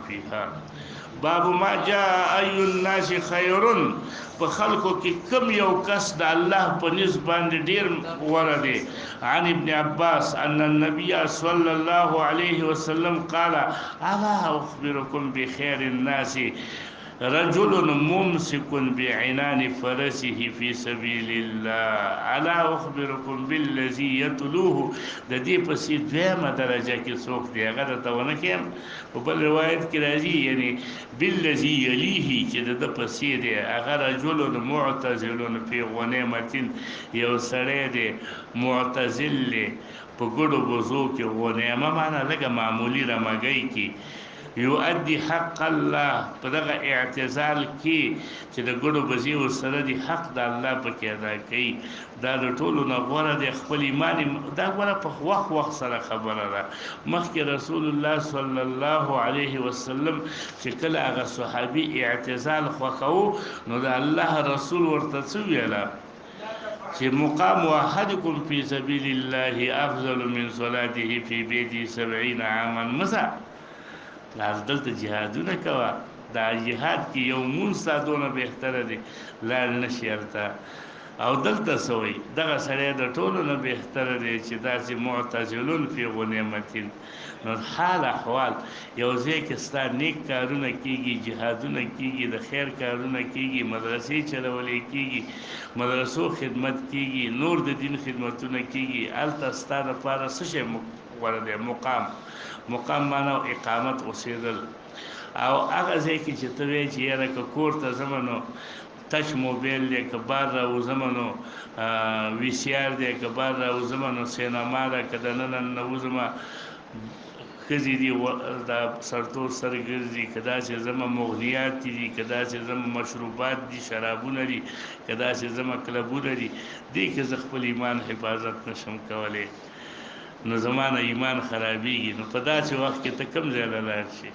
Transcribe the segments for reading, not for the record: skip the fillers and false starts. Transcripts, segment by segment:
فيها. باب ما جاء أي الناس خير، په خلقو کې کم یو کس د الله په نسبت باندې ډیر غوره دی. عن ابن عباس ان النبي صلى الله عليه وسلم قال الا اخبركم بخير الناس رجل ممسك بعنان فرسه في سبيل الله الا اخبركم بالذي يتلوه. د دې په سي دویمه درجه کې څوک دی هغه ته ونه کېم. په بل روایت کې راځي یعنی بالذي يليه چې د په سي دی هغه رجل معتزل في غنیمت، یو سړی دی معتزل په ګډو بوزو کې غنیمه معنا لکه معمولی رمګي کې یؤدي حق الله په دغه اعتزال کې چې د ګډو بزیو سره دی حق د الله په کې ادا کوي. دا د ټولو نه غوره د خپل ایمان دا غوره په وخت سره خبره ده. مخکې رسول الله صلی الله علیه وسلم چې کله هغه صحابي اعتزال خوښو نو د الله رسول ورته څه ویله چې مقام واحدکم فی سبیل الله افضل من صلاته فی بیته 70 عاما. مثلا لاس دلته جهادونه کوا دا جهاد کې یو مونږ ساتونه بهتره دي لار نشیرته او دلته سوی دغه سړی د ټولو نه بهتره دی چې داسې معتزلون فی غنیمتین. نو حال احوال یو ځای کې ستا نیک کارونه کیږي، جهادونه کیږي، د خیر کارونه کیږي، مدرسې چلولې کیږي، مدرسو خدمت کیږي، نور د دین خدمتونه کیږي، هلته ستا دپاره څه شی غوره دی؟ مقام معنا اقامت اوسېدل. او هغه ځای کې چې ته وایې چې یاره که کور ته ځمه نو ټچ موبایل دی، که بار راوځمه نو وي سی آر دی، که بار راوځمه نو سینما ده، که دننه ننوځمه ښځې دي دا سرتور سر ګرځي، که داسې ځمه مغنیات دي، که داسې ځمه مشروبات دي، شرابونه دي، که داسې ځمه کلبونه دي، دې کې زه خپل ایمان حفاظت نشم کولی نو زما نه ایمان خرابېږي. نو په داسې وخت کې ته کوم ځای له لاړ شي؟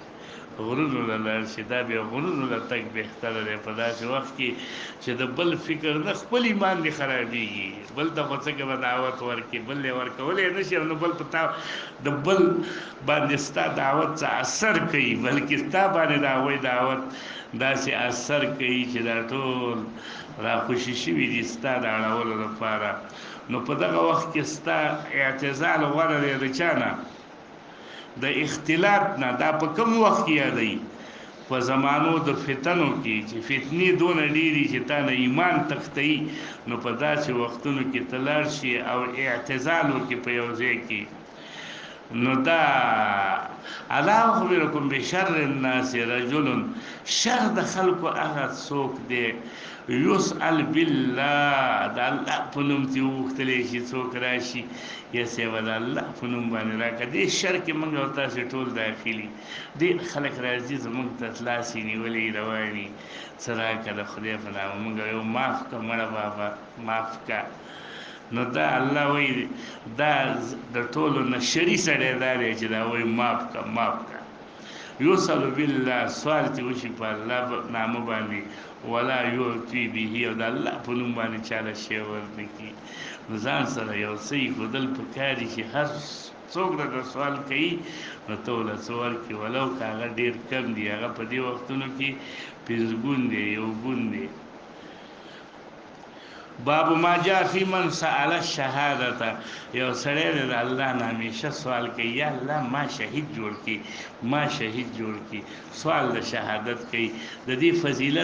غرونو له لاړ شي. دا بیا غرونو له تګ بهتره دی په داسې وخت کې چې د بل فکر نه خپل ایمان دې خرابېږي. بل ته خو څنګه به دعوت ورکړي، بل یې ورکولی نه شي نو بل په تا د بل باندې ستا دعوت څه اثر کوي، بلکې ستا باندې د هغوی دعوت داسې اثر کوي چې دا ټول راخوشي شوي دي ستا د اړولو لپاره. نو په دغه وخت کې ستا اعتزال غوره دی د چا نه؟ د اختلاط نه. دا په کوم وخت کې یادوي؟ په زمانو د فتنو کې چې فتنې دونه ډېرې چې تا نه ایمان تښتوي نو په داسې وختونو کې ته لاړ شي او اعتزال وکړي په یو ځای کې. نو دا الا اخبرکم بشر الناس رجل، شر د خلکو هغه څوک دی یسأل بالله د الله په نوم چې وغوښتلی شي څوک راشي یا سیوه د الله په نوم باندې راکړه. دې شر کې موږ او تاسې ټول داخلي. ډېر خلک راځي زموږ ته لاسې نیولې رواني څه راکړه د خدای په نامه، موږ یو معاف کړه مړه بابا معاف کړه. نو دا الله وایي دا د ټولو نه شري سړی دا دی چې دا وایي معاف کړه معاف کړه. یوسل بالله سوال چې وشي په الله نامه باندې ولا یعطي به او د الله په نوم باندې چاله شی ورنه کړي. نو ځان سره یو څه ایښودل پکار دي چې هر څوک درته سوال کوي نو ته ورله څه ورکړي ولو که هغه ډېر کم دي. هغه په دې وختونو کې پنځګون دی یو ګون دی. باب ما جاء فی من سأل الشهادته، یو سړی دی د الله نه همیشه سوال کوي یا الله ما شهید جوړ کړي ما شهید جوړ کړي، سوال د شهادت کوي. د دې فضیلت